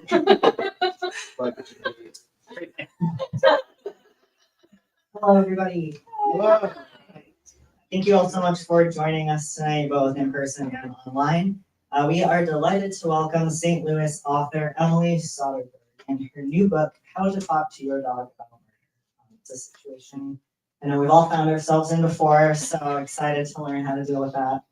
Hello, everybody. Hello. Thank you all so much for joining us tonight, both in person and online. We are delighted to welcome St. Louis author Emily Soderberg and her new book, How to Talk to Your Dog About Murder. It's a situation I know we've all found ourselves in before, so excited to learn how to deal with that.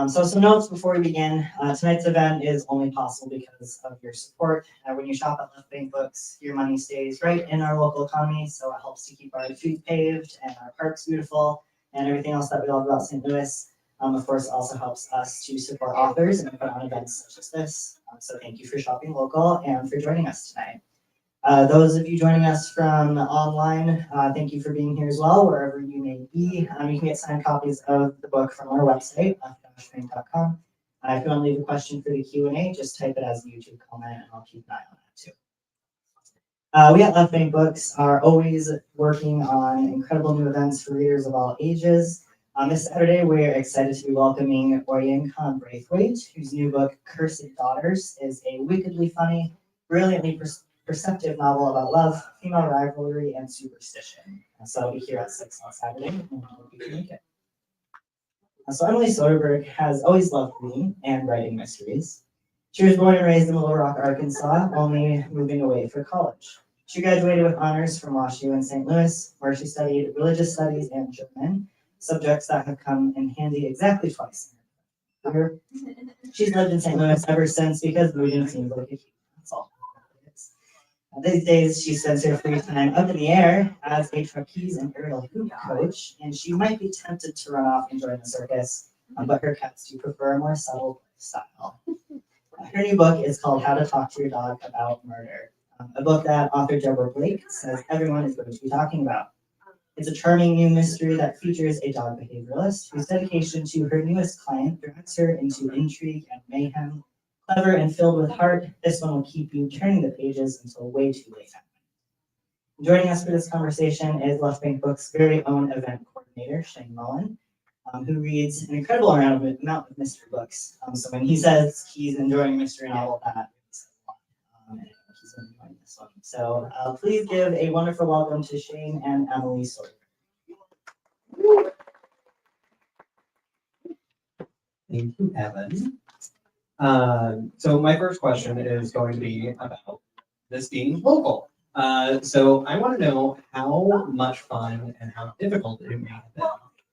So some notes before we begin. Tonight's event is only possible because of your support. When you shop at Left Bank Books, your money stays right in our local economy, so it helps to keep our streets paved and our parks beautiful and everything else that we love about St. Louis. Of course, it also helps us to support authors and put on events such as this. So thank you for shopping local and for joining us tonight. Those of you joining us from online, thank you for being here as well, wherever you may be. You can get signed copies of the book from our website, left-bank.com. If you want to leave a question for the Q&A, just type it as a YouTube comment, and I'll keep an eye on that too. We at Left Bank Books are always working on incredible new events for readers of all ages. This Saturday, we're excited to be welcoming Oyenkan Braithwaite, whose new book, Cursed Daughters, is a wickedly funny, brilliantly perceptive novel about love, female rivalry, and superstition. So I'll be here at 6 on Saturday, and I hope you can make it. So Emily Soderberg has always loved reading and writing mysteries. She was born and raised in Little Rock, Arkansas, only moving away for college. She graduated with honors from WashU in St. Louis, where she studied religious studies and German, subjects that have come in handy exactly twice. She's lived in St. Louis ever since because moving seems like a that's all. These days, she spends her free time up in the air as a trapeze and aerial hoop coach, and she might be tempted to run off and join the circus, but her cats do prefer a more subtle style. Her new book is called How to Talk to Your Dog About Murder, a book that author Deborah Blake says everyone is going to be talking about. It's a charming new mystery that features a dog behavioralist whose dedication to her newest client drags her into intrigue and mayhem. Clever and filled with heart, this one will keep you turning the pages until way too late. Joining us for this conversation is Left Bank Books' very own event coordinator, Shane Mullen, who reads an incredible amount of mystery books. So when he says he's enjoying mystery novel, that says a lot. And he's going to be enjoying this one. So please give a wonderful welcome to Shane and Emily Soderberg. Thank you, Evan. So my first question is going to be about this being local. So I want to know how much fun and how difficult it may have been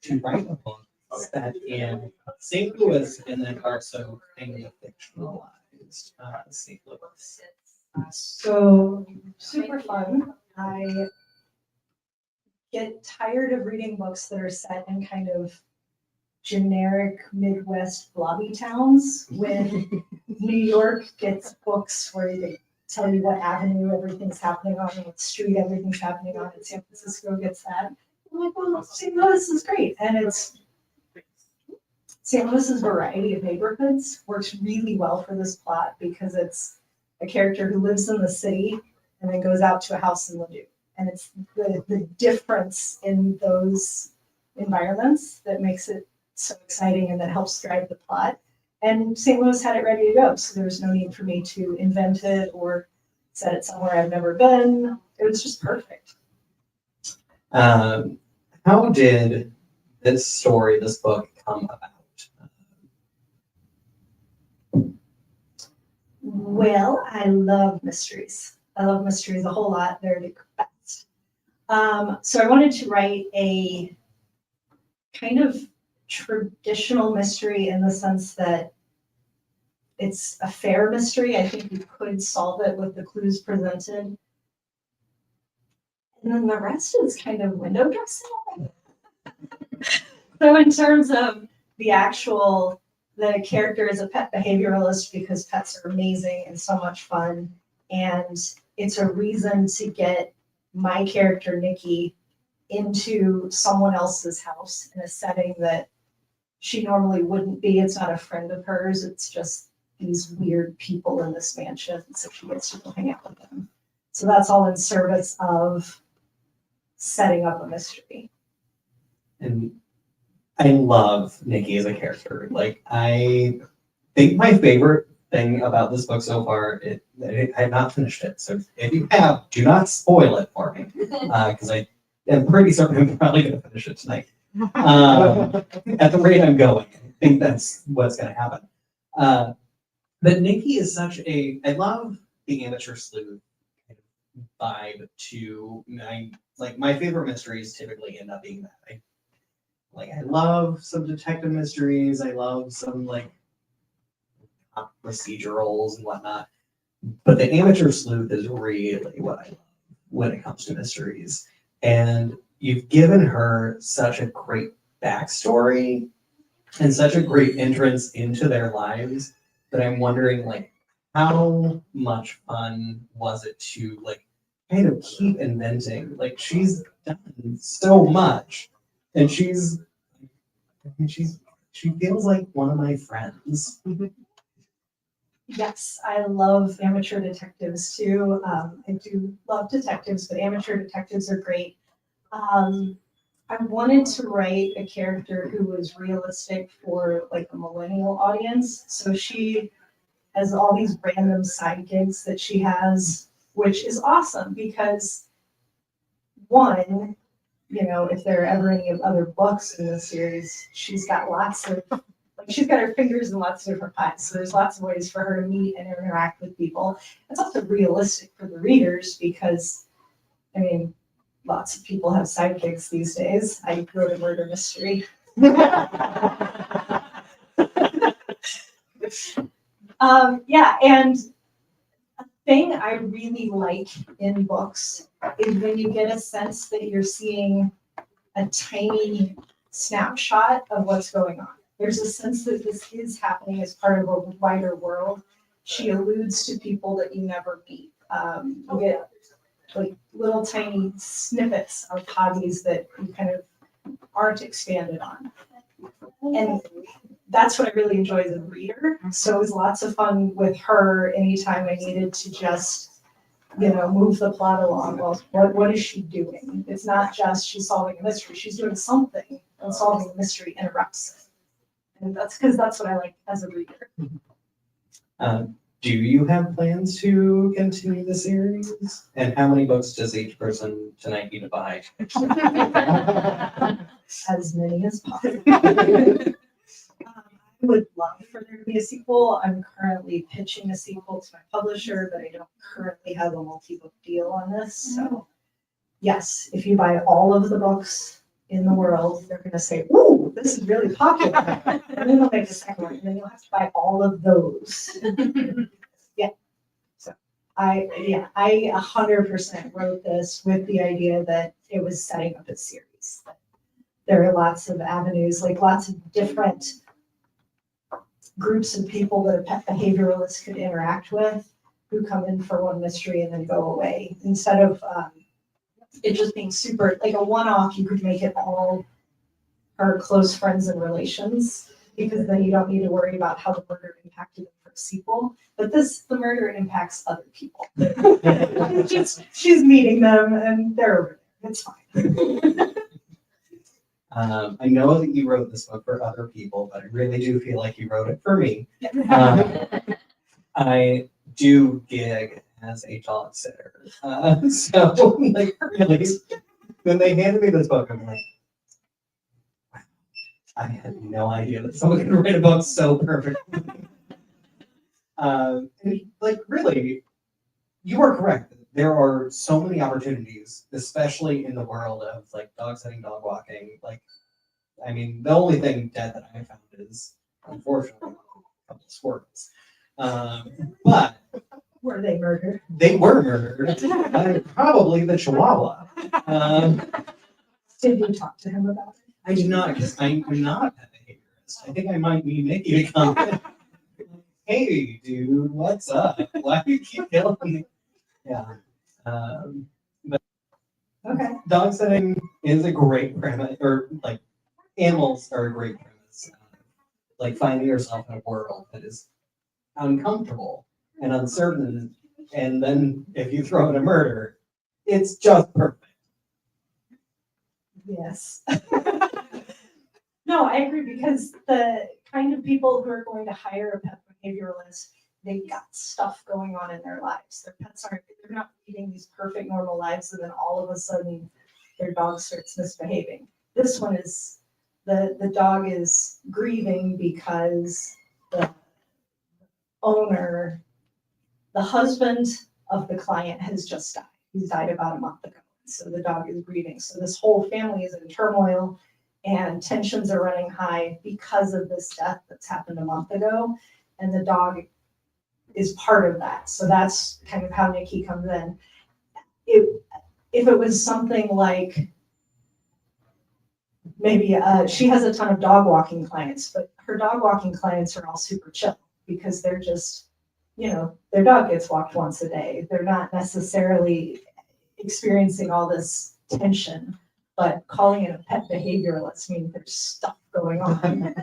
to write a book set in St. Louis and then also kind of fictionalized St. Louis. So super fun. I get tired of reading books that are set in kind of generic Midwest blobby towns when New York gets books where they tell you what avenue everything's happening on and what street everything's happening on, and San Francisco gets that. I'm like, well, St. Louis is great. And it's St. Louis's variety of neighborhoods works really well for this plot because it's a character who lives in the city and then goes out to a house in Ladue. And it's the difference in those environments that makes it so exciting and that helps drive the plot. And St. Louis had it ready to go, so there was no need for me to invent it or set it somewhere I've never been. It was just perfect. How did this book come about? Well, I love mysteries. I love mysteries a whole lot. They're the best. So I wanted to write a kind of traditional mystery in the sense that it's a fair mystery. I think you could solve it with the clues presented. And then the rest is kind of window dressing. So in terms of the character is a pet behavioralist because pets are amazing and so much fun. And it's a reason to get my character, Nikki, into someone else's house in a setting that she normally wouldn't be. It's not a friend of hers. It's just these weird people in this mansion. So she gets to go hang out with them. So that's all in service of setting up a mystery. And I love Nikki as a character. Like, I think my favorite thing about this book so far. I have not finished it, so if you have, do not spoil it for me, because I am pretty certain I'm probably going to finish it tonight. At the rate I'm going, I think that's what's going to happen. But Nikki is such a. I love the amateur sleuth kind of vibe to my favorite mysteries typically end up being that. I love some detective mysteries. I love some procedurals and whatnot. But the amateur sleuth is really what I love when it comes to mysteries. And you've given her such a great backstory and such a great entrance into their lives that I'm wondering how much fun was it to kind of keep inventing? She's done so much and she feels like one of my friends. Yes, I love amateur detectives too. I do love detectives, but amateur detectives are great. I wanted to write a character who was realistic for a millennial audience. So she has all these random side gigs that she has, which is awesome because one, if there are ever any other books in the series, she's got she's got her fingers in lots of different pies. So there's lots of ways for her to meet and interact with people. It's also realistic for the readers because, lots of people have sidekicks these days. I wrote a murder mystery. Yeah, and a thing I really like in books is when you get a sense that you're seeing a tiny snapshot of what's going on. There's a sense that this is happening as part of a wider world. She alludes to people that you never meet. You get little tiny snippets of hobbies that you kind of aren't expanded on. And that's what I really enjoy as a reader. So it was lots of fun with her anytime I needed to just, move the plot along. Well, what is she doing? It's not just she's solving a mystery. She's doing something, and solving the mystery interrupts it. And that's because that's what I like as a reader. Do you have plans to continue the series? And how many books does each person tonight need to buy? As many as possible. I would love for there to be a sequel. I'm currently pitching a sequel to my publisher, but I don't currently have a multi-book deal on this. So yes, if you buy all of the books in the world, they're going to say, "Ooh, this is really popular." And then they'll make a second one, and then you'll have to buy all of those. Yeah. So I 100% wrote this with the idea that it was setting up a series. There are lots of avenues, lots of different groups of people that a pet behavioralist could interact with who come in for one mystery and then go away. Instead of it just being super, a one-off, you could make it all her close friends and relations, because then you don't need to worry about how the murder impacted them for a sequel. But the murder impacts other people. She's meeting them and they're over there. It's fine. I know that you wrote this book for other people, but I really do feel like you wrote it for me. I do gig as a dog sitter. So, really, when they handed me this book, I'm like, wow, I had no idea that someone could write a book so perfectly. And, really, you are correct. There are so many opportunities, especially in the world of dog sitting, dog walking. The only thing dead that I have found is, unfortunately, a couple of squirrels. But Were they murdered? they were murdered by probably the Chihuahua. Did you talk to him about it? I do not, because I'm not a pet behaviorist. I think I might need Nikki to come in. Hey, dude, what's up? Why do you keep killing me? Yeah. Okay. Dog sitting is a great premise, or animals are a great premise. Finding yourself in a world that is uncomfortable and uncertain, and then if you throw in a murder, it's just perfect. Yes. No, I agree, because the kind of people who are going to hire a pet behavioralist they've got stuff going on in their lives. Their pets aren't, they're not leading these perfect normal lives, and then all of a sudden their dog starts misbehaving. This one is, the dog is grieving because the owner, the husband of the client has just died. He's died about a month ago. So the dog is grieving. So this whole family is in turmoil and tensions are running high because of this death that's happened a month ago. And the dog is part of that. So that's kind of how Nikki comes in. If it was something like, maybe she has a ton of dog walking clients, but her dog walking clients are all super chill because they're just, their dog gets walked once a day. They're not necessarily experiencing all this tension, but calling it a pet behavioralist means there's stuff going on.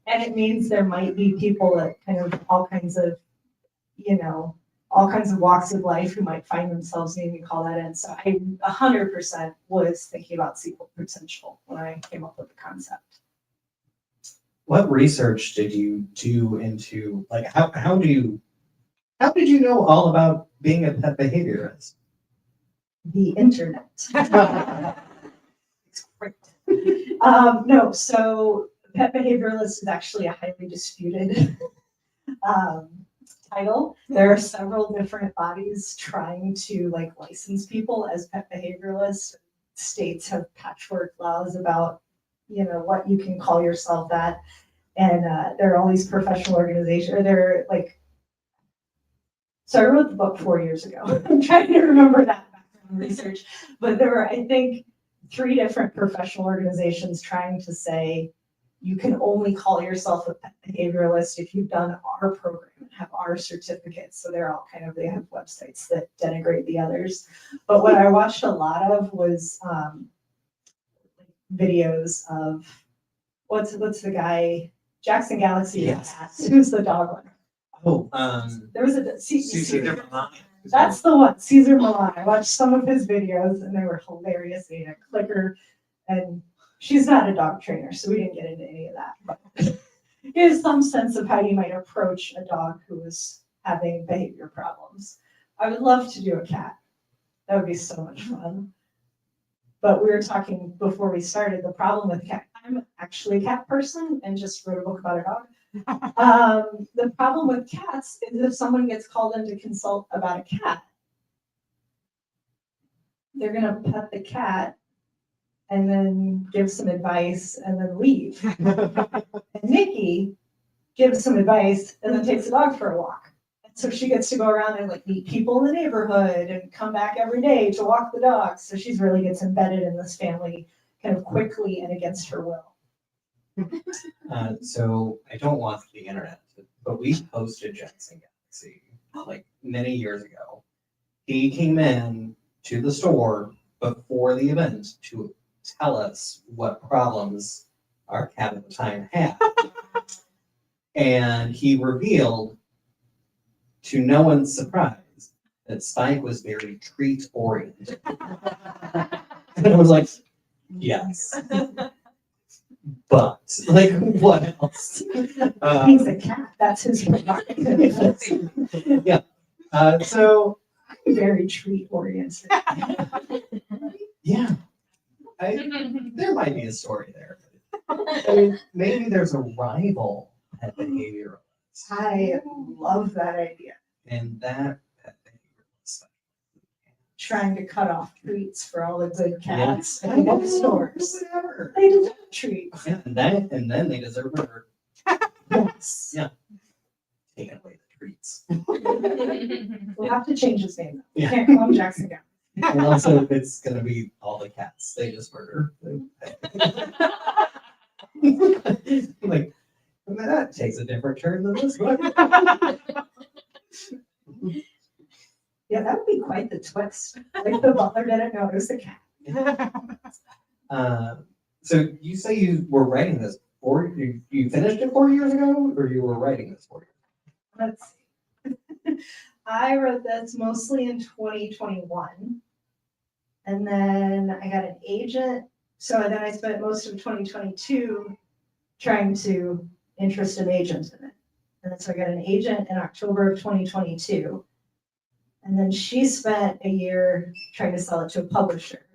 And it means there might be people that kind of all kinds of walks of life who might find themselves needing to call that in. So I 100% was thinking about sequel potential when I came up with the concept. What research did you do into, like, how did you know all about being a pet behaviorist? The internet. It's great. No, so pet behavioralist is actually a highly disputed title. There are several different bodies trying to license people as pet behavioralists. States have patchwork laws about what you can call yourself that, and there are all these professional organizations. So I wrote the book 4 years ago. I'm trying to remember that background research, but there were, I think, 3 different professional organizations trying to say you can only call yourself a pet behavioralist if you've done our program and have our certificates. So they're all they have websites that denigrate the others. But what I watched a lot of was videos of what's the guy, Jackson Galaxy, Yes. who's the dog one? Oh, There was a Caesar Milan. That's the one, Caesar Milan. I watched some of his videos and they were hilarious. He had a clicker, and she's not a dog trainer, so we didn't get into any of that. But here's some sense of how you might approach a dog who is having behavior problems. I would love to do a cat. That would be so much fun. But we were talking before we started, the problem with cat, I'm actually a cat person and just wrote a book about a dog. The problem with cats is if someone gets called in to consult about a cat, they're gonna pet the cat and then give some advice and then leave. And Nikki gives some advice and then takes the dog for a walk. And so she gets to go around and meet people in the neighborhood and come back every day to walk the dog. So she's really gets embedded in this family kind of quickly and against her will. So I don't want the internet, but we hosted Jackson Galaxy many years ago. He came in to the store before the event to tell us what problems our cat at the time had. And he revealed, to no one's surprise, that Spike was very treat oriented. And I was like, yes. But what else? He's a cat. That's his prerogative. Yeah. So I'm very treat oriented. yeah, there might be a story there. I mean, maybe there's a rival pet behavioralist, I love that idea. and that pet behavioralist. Trying to cut off treats for all the good Yeah. cats in bookstores. Whatever. They deserve treats. Yeah, and then they deserve murder. Yes. Yeah. Taking away the treats. We'll have to change his name. Yeah. Can't call him Jackson again. And also, it's gonna be all the cats they just murder. Like, that takes a different turn than this one. Yeah, that would be quite the twist. Like the butler didn't know it was the cat. So you say you were writing this you finished it 4 years ago, or you were writing this 4 years ago? Let's see. I wrote this mostly in 2021. And then I got an agent. So then I spent most of 2022 trying to interest an agent in it. And then so I got an agent in October of 2022. And then she spent a year trying to sell it to a publisher,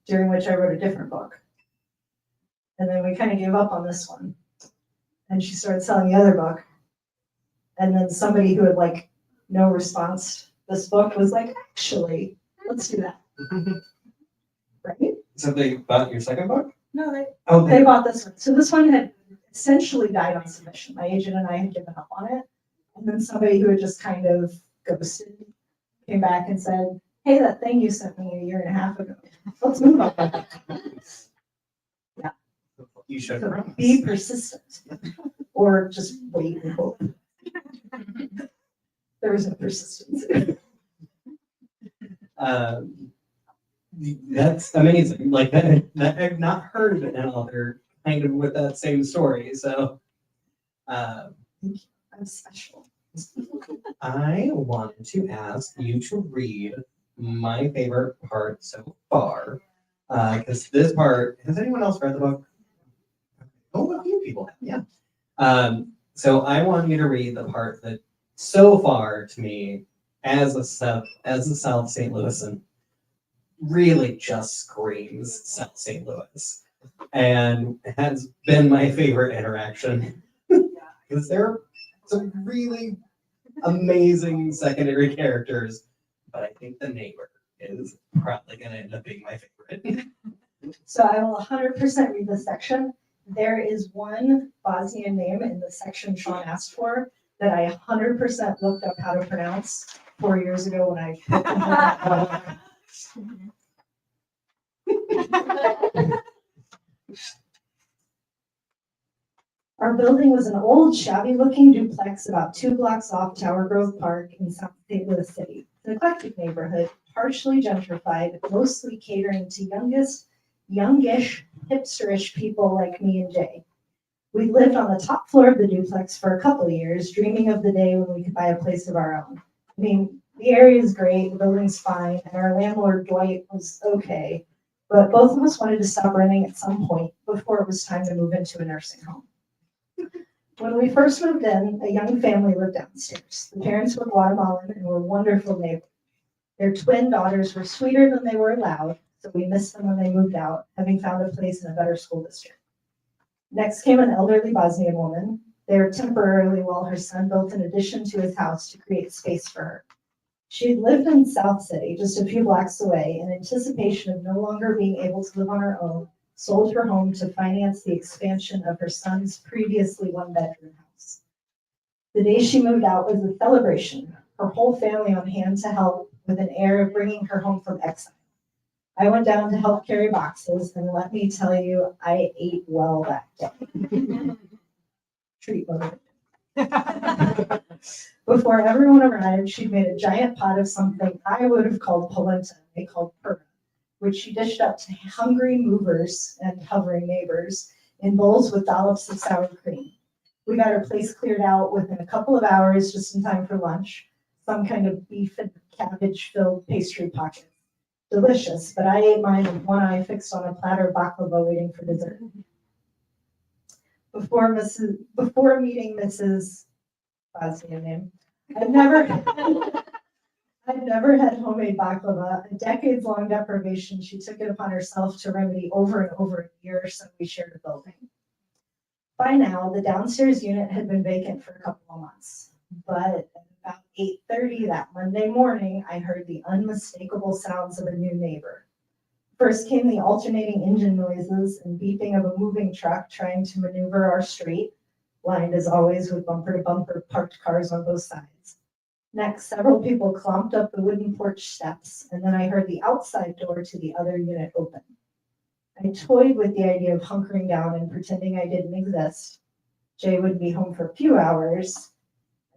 during which I wrote a different book. And then we kind of gave up on this one. And she started selling the other book. And then somebody who had like no response to this book was like, actually, let's do that. Right? So they bought your second book? No, Oh, they bought this one. So this one had essentially died on submission. My agent and I had given up on it. And then somebody who had just kind of ghosted came back and said, hey, that thing you sent me a year and a half ago, let's move on. you should So promise. be persistent or just wait and hope. There was no persistence. That's amazing. Like that I've not heard of another kind of with that same story. So I'm special. I wanted to ask you to read my favorite part so far. Because this part, has anyone else read the book? Oh, a few people have, yeah. So I want you to read the part that so far to me, as a South St. Louisan, really just screams South St. Louis. And has been my favorite interaction. Because there are some really amazing secondary characters, but I think the neighbor is probably going to end up being my favorite. So I will 100% read this section. There is one Bosnian name in the section Sean asked for that I 100% looked up how to pronounce 4 years ago when I. Our building was an old, shabby-looking duplex about 2 blocks off Tower Grove Park in South St. Louis City. An eclectic neighborhood, partially gentrified, mostly catering to youngish, hipsterish people like me and Jay. We lived on the top floor of the duplex for a couple of years, dreaming of the day when we could buy a place of our own. I mean, the area is great, the building's fine, and our landlord, Dwight, was okay. But both of us wanted to stop renting at some point before it was time to move into a nursing home. When we first moved in, a young family lived downstairs. The parents were Guatemalan and were wonderful neighbors. Their twin daughters were sweeter than they were loud, so we missed them when they moved out, having found a place in a better school district. Next came an elderly Bosnian woman, there temporarily while her son built an addition to his house to create space for her. She had lived in South City, just a few blocks away, in anticipation of no longer being able to live on her own, sold her home to finance the expansion of her son's previously one-bedroom house. The day she moved out was a celebration, her whole family on hand to help with an air of bringing her home from exile. I went down to help carry boxes, and let me tell you, I ate well that day. Treat loaded. Before everyone arrived, she'd made a giant pot of something I would have called polenta, they called perma, which she dished up to hungry movers and hovering neighbors in bowls with dollops of sour cream. We got her place cleared out within a couple of hours, just in time for lunch, some kind of beef and cabbage-filled pastry pocket. Delicious, but I ate mine with one eye fixed on a platter of baklava waiting for dessert. Before meeting Mrs. Bosnian name, I'd never had homemade baklava. A decades-long deprivation, she took it upon herself to remedy over and over a year or so we shared a building. By now, the downstairs unit had been vacant for a couple of months, but at about 8:30 that Monday morning, I heard the unmistakable sounds of a new neighbor. First came the alternating engine noises and beeping of a moving truck trying to maneuver our street, lined as always with bumper-to-bumper parked cars on both sides. Next, several people clomped up the wooden porch steps, and then I heard the outside door to the other unit open. I toyed with the idea of hunkering down and pretending I didn't exist. Jay would be home for a few hours.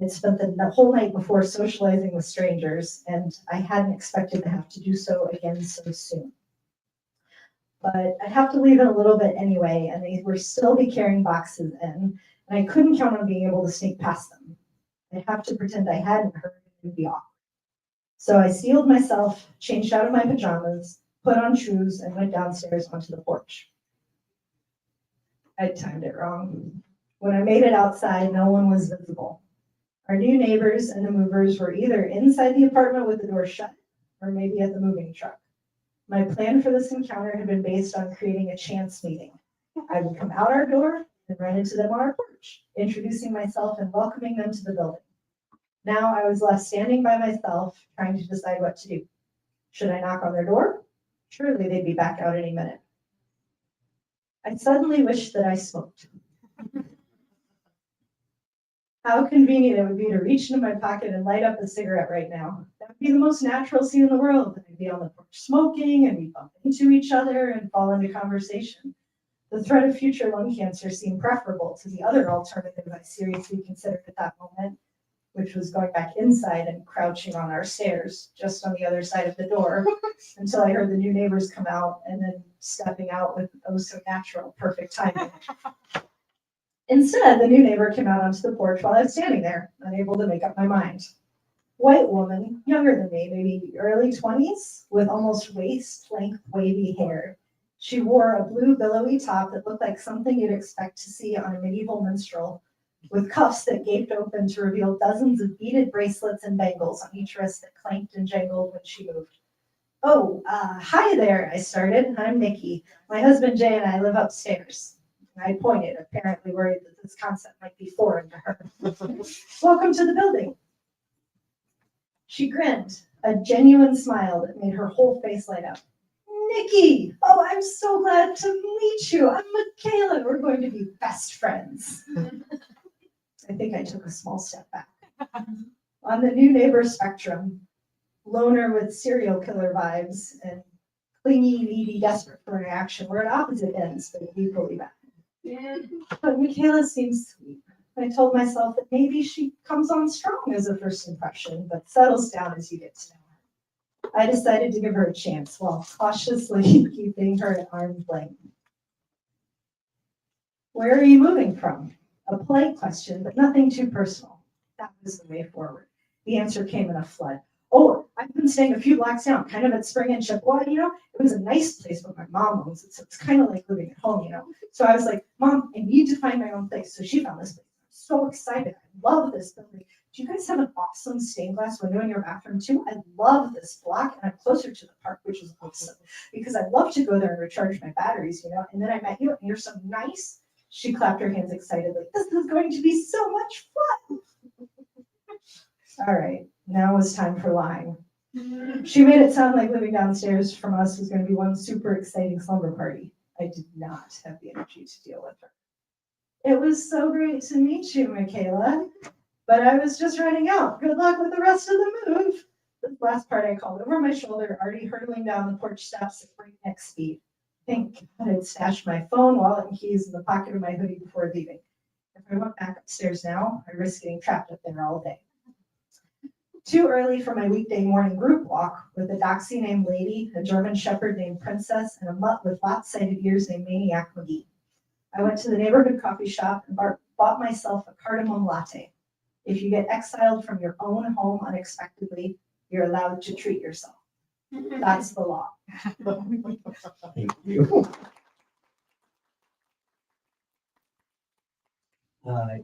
I'd spent the whole night before socializing with strangers, and I hadn't expected to have to do so again so soon. But I'd have to leave in a little bit anyway, and they would still be carrying boxes in, and I couldn't count on being able to sneak past them. I'd have to pretend I hadn't heard and be off. So I sealed myself, changed out of my pajamas, put on shoes, and went downstairs onto the porch. I timed it wrong. When I made it outside, no one was visible. Our new neighbors and the movers were either inside the apartment with the door shut or maybe at the moving truck. My plan for this encounter had been based on creating a chance meeting. I would come out our door and run into them on our porch, introducing myself and welcoming them to the building. Now I was left standing by myself, trying to decide what to do. Should I knock on their door? Surely they'd be back out any minute. I suddenly wished that I smoked. How convenient it would be to reach into my pocket and light up a cigarette right now. That would be the most natural scene in the world. I'd be on the porch smoking, and we'd bump into each other and fall into conversation. The threat of future lung cancer seemed preferable to the other alternative I seriously considered at that moment, which was going back inside and crouching on our stairs, just on the other side of the door, until I heard the new neighbors come out and then stepping out with oh so natural, perfect timing. Instead, the new neighbor came out onto the porch while I was standing there, unable to make up my mind. White woman, younger than me, maybe early 20s, with almost waist-length wavy hair. She wore a blue billowy top that looked like something you'd expect to see on a medieval minstrel, with cuffs that gaped open to reveal dozens of beaded bracelets and bangles on each wrist that clanked and jangled when she moved. Oh, hi there, I started. I'm Nikki. My husband Jay and I live upstairs. I pointed, apparently worried that this concept might be foreign to her. Welcome to the building. She grinned, a genuine smile that made her whole face light up. Nikki! Oh, I'm so glad to meet you. I'm Michaela. We're going to be best friends. I think I took a small step back. On the new neighbor spectrum, loner with serial killer vibes and clingy, needy, desperate for interaction were at opposite ends, but equally bad. But Michaela seems sweet. I told myself that maybe she comes on strong as a first impression, but settles down as you get to know her. I decided to give her a chance while cautiously keeping her at arm's length. Where are you moving from? A polite question, but nothing too personal. That was the way forward. The answer came in a flood. Oh, I've been staying a few blocks down, kind of at Spring and Chippewa, it was a nice place, but my mom owns it, so it's kind of like living at home, So I was like, Mom, I need to find my own place. So she found this place. I'm so excited. I love this building. Do you guys have an awesome stained glass window in your bathroom too? I love this block, and I'm closer to the park, which is awesome, because I love to go there and recharge my batteries, And then I met you, and you're so nice. She clapped her hands excitedly. This is going to be so much fun. All right, now it's time for lying. She made it sound like living downstairs from us was going to be one super exciting slumber party. I did not have the energy to deal with her. It was so great to meet you, Michaela, but I was just running out. Good luck with the rest of the move. This last part I called over my shoulder, already hurtling down the porch steps at breakneck speed. Thank God I'd stashed my phone, wallet, and keys in the pocket of my hoodie before leaving. If I went back upstairs now, I risked getting trapped up there all day. Too early for my weekday morning group walk with a doxy named Lady, a German shepherd named Princess, and a mutt with lopsided ears named Maniac McGee. I went to the neighborhood coffee shop and bought myself a cardamom latte. If you get exiled from your own home unexpectedly, you're allowed to treat yourself. That's the law. Thank you.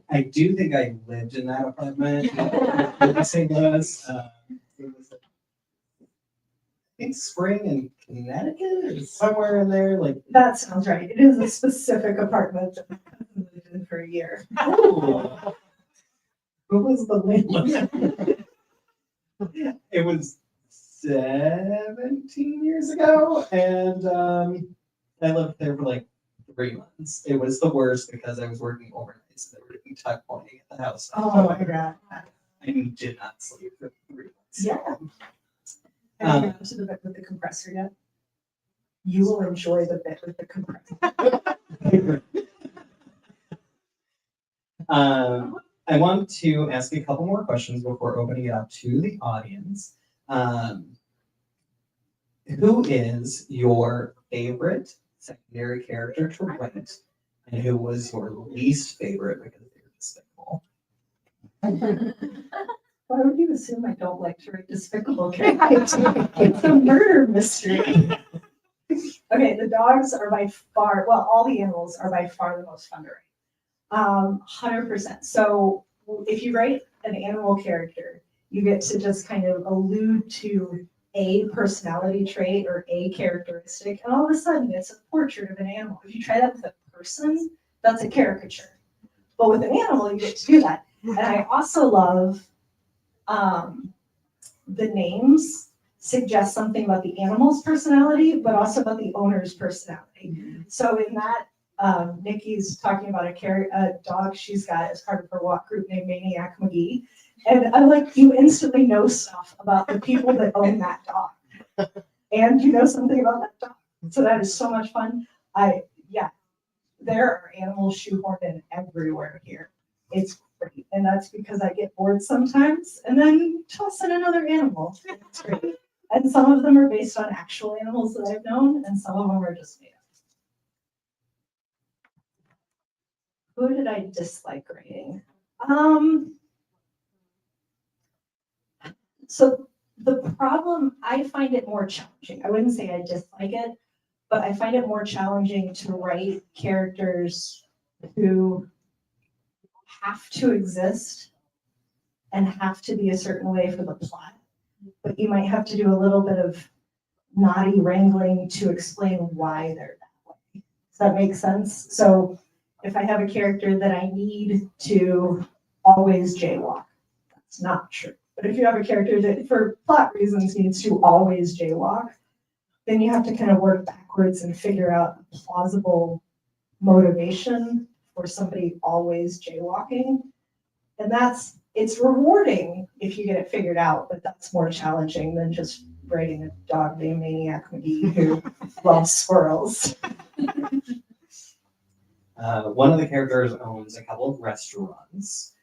I do think I lived in that apartment in St. Louis. It was, I think Spring in Connecticut or somewhere in there. That sounds right. It is a specific apartment that my cousin lived in for a year. Oh, what was the name? It was 17 years ago, and I lived there for 3 months. It was the worst because I was working overnight, so they were doing tuck pointing at the house. Oh my God. I did not sleep for 3 months. Yeah. Have you gone to the bit with the compressor yet? You will enjoy the bit with the compressor. I want to ask a couple more questions before opening it up to the audience. Who is your favorite secondary character to write, and who was your least favorite because they were despicable? Why would you assume I don't like to write despicable characters? It's a murder mystery. Okay, the dogs are by far, well, all the animals are by far the most fun to write. 100%. So if you write an animal character, you get to just kind of allude to a personality trait or a characteristic, and all of a sudden it's a portrait of an animal. If you try that with a person, that's a caricature. But with an animal, you get to do that. And I also love the names suggest something about the animal's personality, but also about the owner's personality. So in that, Nikki's talking about a dog she's got as part of her walk group named Maniac McGee. And I'm like, you instantly know stuff about the people that own that dog. And you know something about that dog. So that is so much fun. There are animals shoehorned in everywhere here. It's great. And that's because I get bored sometimes and then toss in another animal. It's great. And some of them are based on actual animals that I've known, and some of them are just made up. Who did I dislike writing? So the problem, I find it more challenging. I wouldn't say I dislike it, but I find it more challenging to write characters who have to exist and have to be a certain way for the plot. But you might have to do a little bit of naughty wrangling to explain why they're that way. Does that make sense? So if I have a character that I need to always jaywalk, that's not true. But if you have a character that for plot reasons needs to always jaywalk, then you have to kind of work backwards and figure out a plausible motivation for somebody always jaywalking. And it's rewarding if you get it figured out, but that's more challenging than just writing a dog named Maniac McGee who loves squirrels. One of the characters owns a couple of restaurants,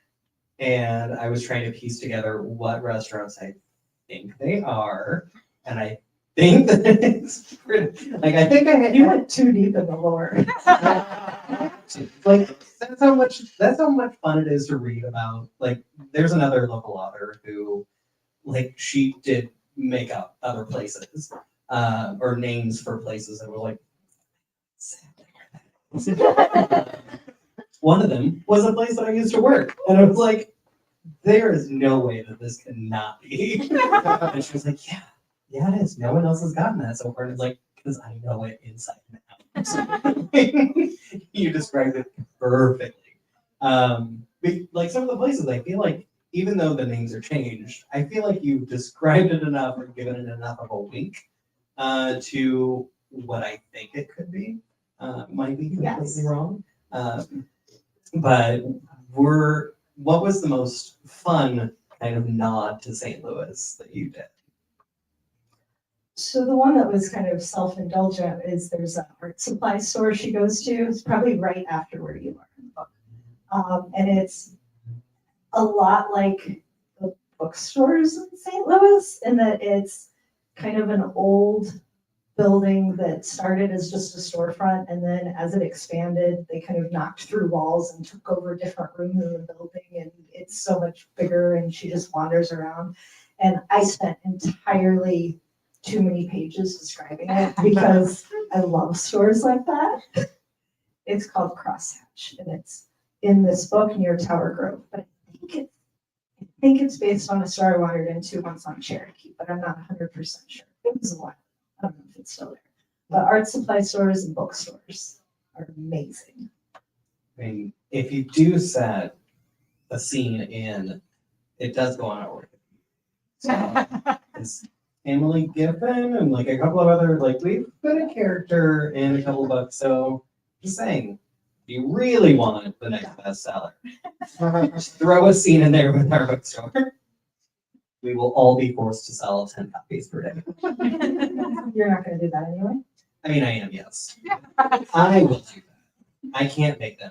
and I was trying to piece together what restaurants I think they are, and I think that it's pretty, like I think I had You went too deep in the lore. like that's how much fun it is to read about. Like there's another local author who like she did make up other places or names for places that were like one of them was a place that I used to work, and I was like, there is no way that this cannot be. And she was like, yeah, it is. No one else has gotten that so far. And it's like, because I know it inside and out. You described it perfectly. But like some of the places, I feel like even though the names are changed, I feel like you described it enough or given it enough of a wink to what I think it could be. Might be completely wrong. But what was the most fun kind of nod to St. Louis that you did? So the one that was kind of self-indulgent is there's an art supply store she goes to. It's probably right after where you are in the book. And it's a lot like the bookstores in St. Louis in that it's kind of an old building that started as just a storefront, and then as it expanded, they kind of knocked through walls and took over different rooms in the building, and it's so much bigger, and she just wanders around. And I spent entirely too many pages describing it because I love stores like that. It's called Crosshatch, and it's in this book near Tower Grove, but I think it's based on a store I wandered into once on Cherokee, but I'm not 100% sure. It was a while. I don't know if it's still there. But art supply stores and bookstores are amazing. I mean, if you do set a scene in, it does go on our So it's Emily Giffen and like a couple of other, like we've put a character in a couple of books. So just saying, if you really want the next bestseller, just throw a scene in there with our bookstore. We will all be forced to sell 10 copies per day. You're not going to do that anyway? I mean, I am, yes. I will do that. I can't make them.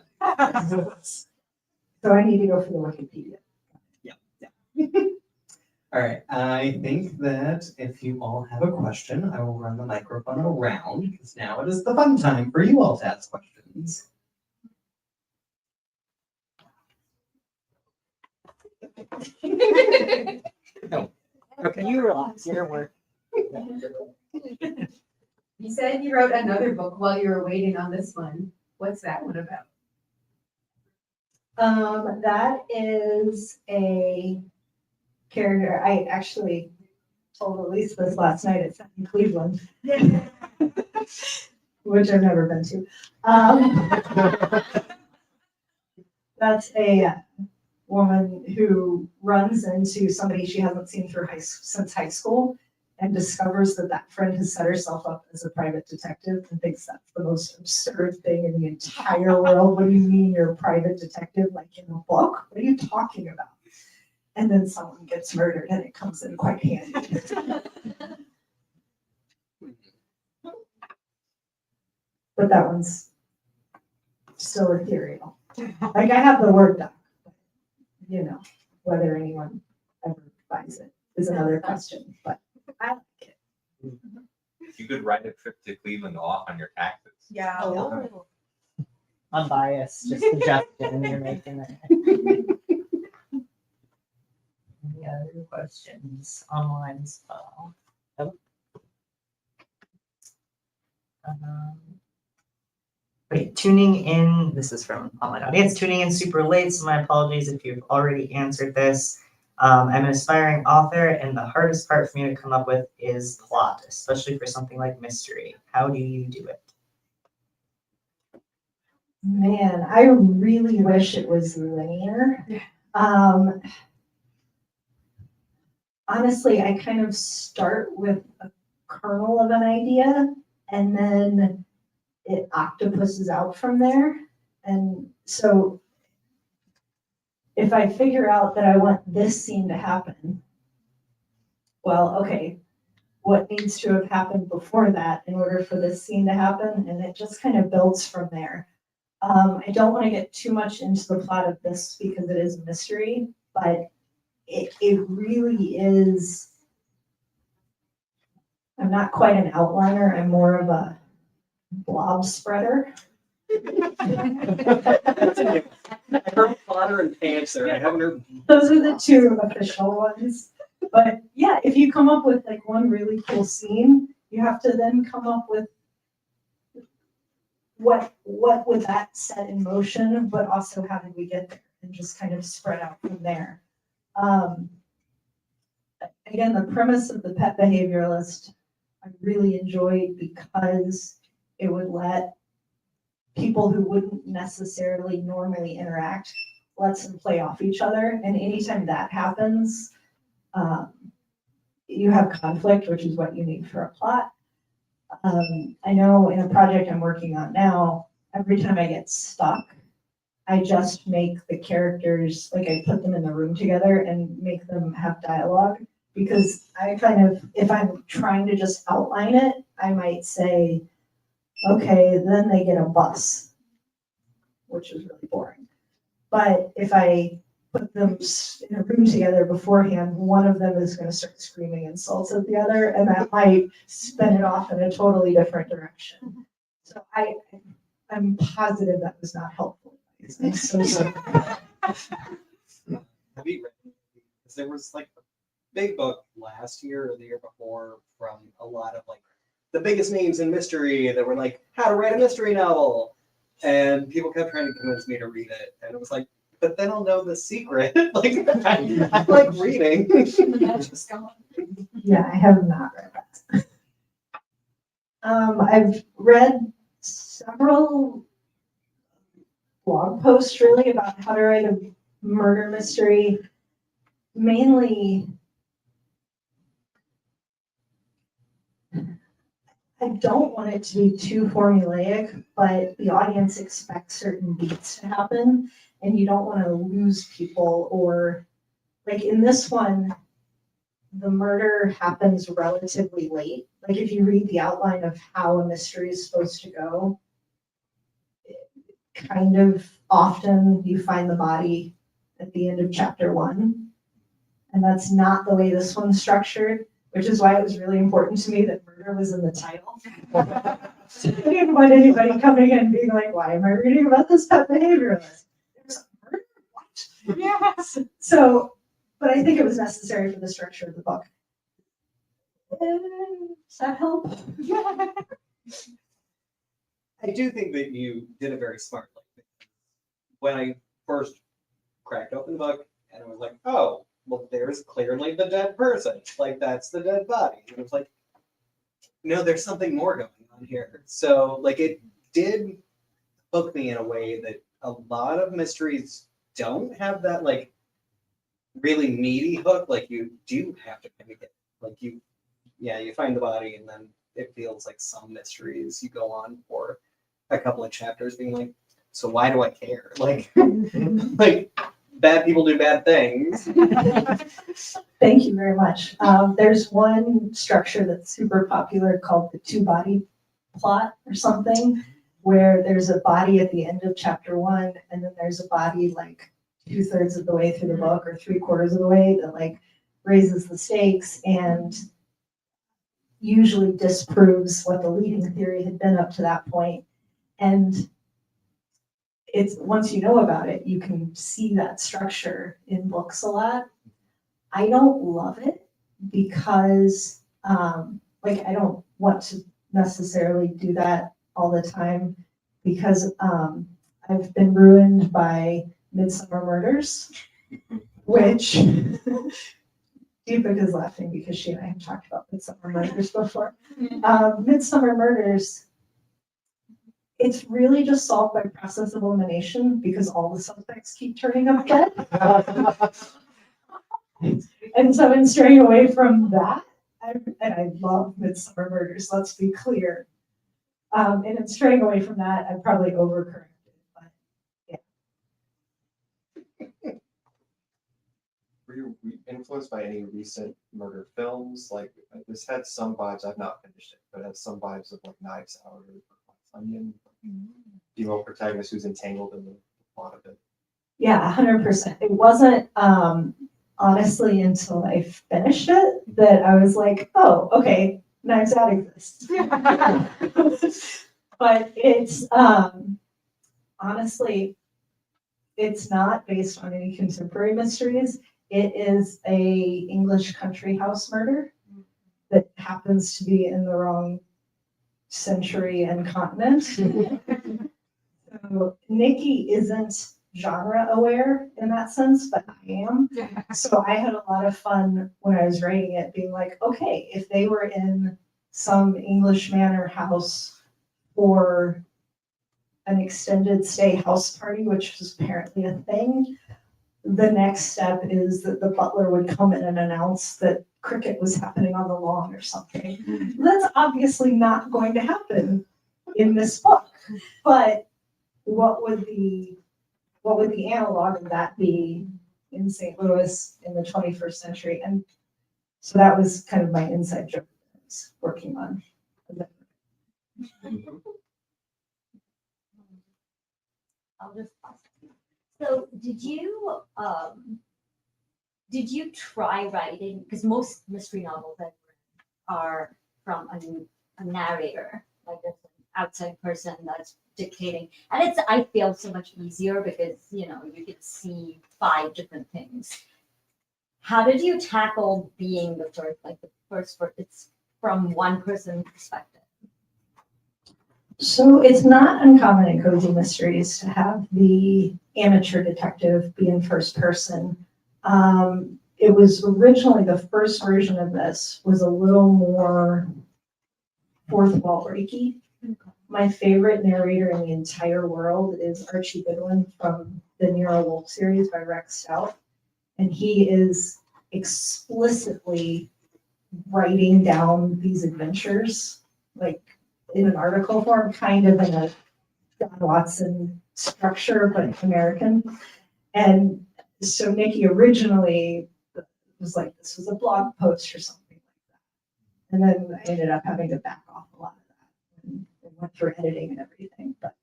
So I need to go for the Wikipedia. Yeah. All right. I think that if you all have a question, I will run the microphone around because now it is the fun time for you all to ask questions. No. Okay. You relax your work. You said you wrote another book while you were waiting on this one. What's that one about? That is a character. I actually told Elise this last night. It's in Cleveland, which I've never been to. That's a woman who runs into somebody she hasn't seen since high school and discovers that that friend has set herself up as a private detective and thinks that's the most absurd thing in the entire world. What do you mean you're a private detective? Like in a book? What are you talking about? And then someone gets murdered and it comes in quite handy. But that one's still ethereal. Like I have the Word doc, you know, whether anyone ever buys it is another question, but I like it. You could write a trip to Cleveland off on your taxes. Yeah. Oh. Unbiased, just suggestion you're making there. Any other questions online as well? Nope. Wait, tuning in, this is from online audience, tuning in super late, so my apologies if you've already answered this. I'm an aspiring author, and the hardest part for me to come up with is plot, especially for something like mystery. How do you do it? Man, I really wish it was linear. Honestly, I kind of start with a kernel of an idea and then it octopuses out from there. And so if I figure out that I want this scene to happen, well, okay, what needs to have happened before that in order for this scene to happen? And it just kind of builds from there. I don't want to get too much into the plot of this because it is a mystery, but it really is. I'm not quite an outliner. I'm more of a blob spreader. I heard plotter and pantser. I haven't heard. Those are the two official ones. But yeah, if you come up with like one really cool scene, you have to then come up with what would that set in motion, but also how did we get there, and just kind of spread out from there. Again, the premise of the pet behavioralist I really enjoyed because it would let people who wouldn't necessarily normally interact, lets them play off each other. And anytime that happens, you have conflict, which is what you need for a plot. I know in a project I'm working on now, every time I get stuck, I just make the characters, like I put them in the room together and make them have dialogue. Because I kind of, if I'm trying to just outline it, I might say, okay, then they get a bus, which is really boring. But if I put them in a room together beforehand, one of them is going to start screaming insults at the other, and that might spin it off in a totally different direction. So I'm positive that was not helpful. I'm so sorry. Have you read? Because there was like a big book last year or the year before from a lot of like the biggest names in mystery that were like how to write a mystery novel, and people kept trying to convince me to read it, and it was like, but then I'll know the secret. Like I like reading. Just go on. Yeah, I have not read that. I've read several blog posts really about how to write a murder mystery. Mainly, I don't want it to be too formulaic, but the audience expects certain beats to happen, and you don't want to lose people. Or like in this one, the murder happens relatively late. Like if you read the outline of how a mystery is supposed to go, kind of often you find the body at the end of chapter 1. And that's not the way this one's structured, which is why it was really important to me that murder was in the title. I didn't want anybody coming in and being like, why am I reading about this pet behavioralist? There's a murder? What? Yeah. So, but I think it was necessary for the structure of the book. Does that help? Yeah. I do think that you did it very smartly. When I first cracked open the book and I was like, oh, well, there's clearly the dead person. Like, that's the dead body. And it was like, no, there's something more going on here. So, like, it did hook me in a way that a lot of mysteries don't have that, like, really meaty hook. Like, you do have to kind of get, like, you find the body and then it feels like some mysteries you go on for a couple of chapters being like, so why do I care? Like, like bad people do bad things. Thank you very much. There's one structure that's super popular called the two-body plot or something, where there's a body at the end of chapter 1, and then there's a body like 2/3 of the way through the book or 3/4 of the way that like raises the stakes and usually disproves what the leading theory had been up to that point. And it's once you know about it, you can see that structure in books a lot. I don't love it because like I don't want to necessarily do that all the time because I've been ruined by Midsummer Murders, which Deepak is laughing because she and I have talked about Midsummer Murders before. Midsummer Murders, it's really just solved by process of elimination because all the suspects keep turning up dead. And so in straying away from that, and I love Midsummer Murders, let's be clear. And in straying away from that, I probably overcorrected. But Were you influenced by any recent murder films? Like this had some vibes. I've not finished it, but it had some vibes of like Knives Out or Glass Onion. Female protagonist who's entangled in the plot of it. yeah, 100%. It wasn't honestly until I finished it that I was like, oh, okay, Knives Out exists. But it's honestly, it's not based on any contemporary mysteries. It is a English country house murder that happens to be in the wrong century and continent. So Nikki isn't genre aware in that sense, but I am. So I had a lot of fun when I was writing it, being like, okay, if they were in some English manor house for an extended stay house party, which was apparently a thing, the next step is that the butler would come in and announce that cricket was happening on the lawn or something. That's obviously not going to happen in this book. But what would the analog of that be in St. Louis in the 21st century? And so that was kind of my inside joke I was working on. I'll just pause. So did you try writing, because most mystery novels that are from a narrator, like an outside person that's dictating, and it's, I feel, so much easier because you can see 5 different things. How did you tackle being the first, it's from one person's perspective? So it's not uncommon in cozy mysteries to have the amateur detective be in first person. It was originally, the first version of this was a little more fourth wall breaky. My favorite narrator in the entire world is Archie Goodwin from the Nero Wolfe series by Rex Stout. And he is explicitly writing down these adventures, like in an article form, kind of in a John Watson structure, but American. And so Nikki originally was like, this was a blog post or something like that. And then I ended up having to back off a lot of that and went through editing and everything. But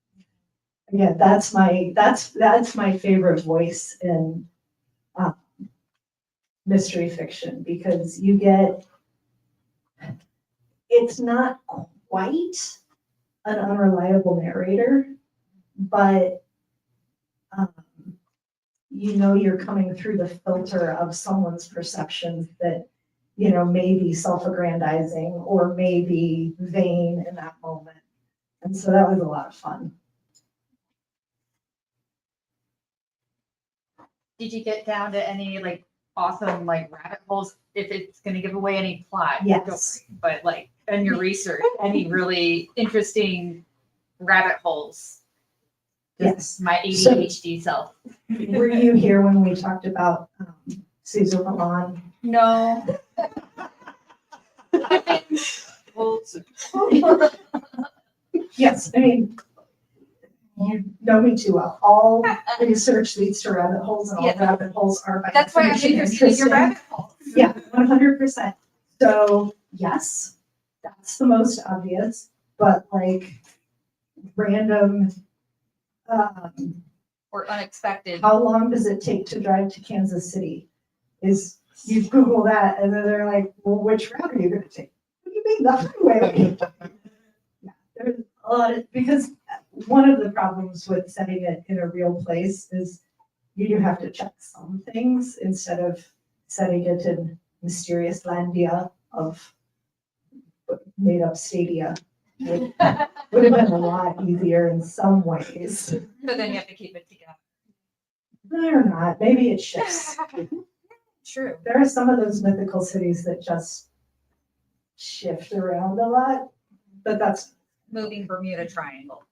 again, that's my favorite voice in mystery fiction, because you get, it's not quite an unreliable narrator, but you're coming through the filter of someone's perceptions that may be self-aggrandizing or may be vain in that moment. And so that was a lot of fun. Did you get down to any like awesome like rabbit holes? If it's gonna give away any plot, Yes. don't worry. But like in your research, any really interesting rabbit holes? Yes. My So- ADHD self. Were you here when we talked about Susan Milan? No. Yes, I mean, you know me too well. All research leads to rabbit holes, and all Yeah. rabbit holes are by That's why I'm definition interested in your rabbit holes. Yeah, 100%. So yes, that's the most obvious, but like random, Or unexpected. how long does it take to drive to Kansas City? Is you Google that and then they're like, well, which route are you gonna take? What do you mean the highway? Yeah, there's a lot of, because one of the problems with setting it in a real place is you do have to check some things instead of setting it in mysterious landia of made up stadia. Would have been a lot easier in some ways. But then you have to keep it together. Or not, maybe it shifts. True. There are some of those mythical cities that just shift around a lot, but that's, Moving Bermuda Triangle.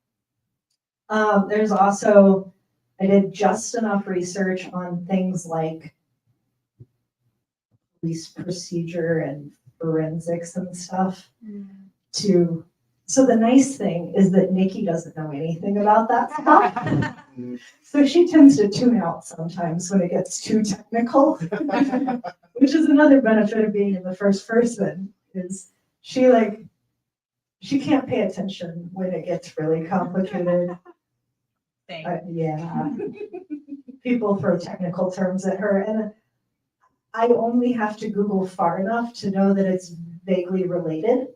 there's also, I did just enough research on things like police procedure and forensics and stuff to, so the nice thing is that Nikki doesn't know anything about that stuff. So she tends to tune out sometimes when it gets too technical, which is another benefit of being in the first person, is she can't pay attention when it gets really complicated. Thing. Yeah. People throw technical terms at her, and I only have to Google far enough to know that it's vaguely related,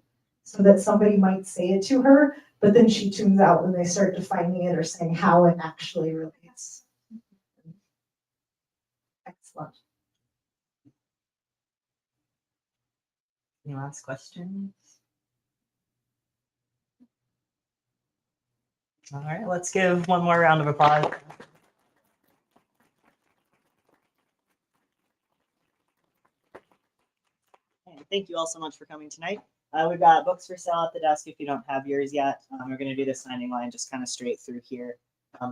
so that somebody might say it to her, but then she tunes out when they start defining it or saying how it actually relates. Excellent. Any last questions? All right, let's give one more round of applause. And thank you all so much for coming tonight. We've got books for sale at the desk if you don't have yours yet. We're going to do the signing line just kind of straight through here.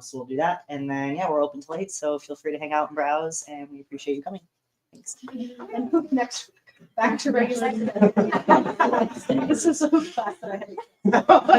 So we'll do that. And then, yeah, we're open till 8, so feel free to hang out and browse, and we appreciate you coming. Thanks. And next, back to regular. This is so fast.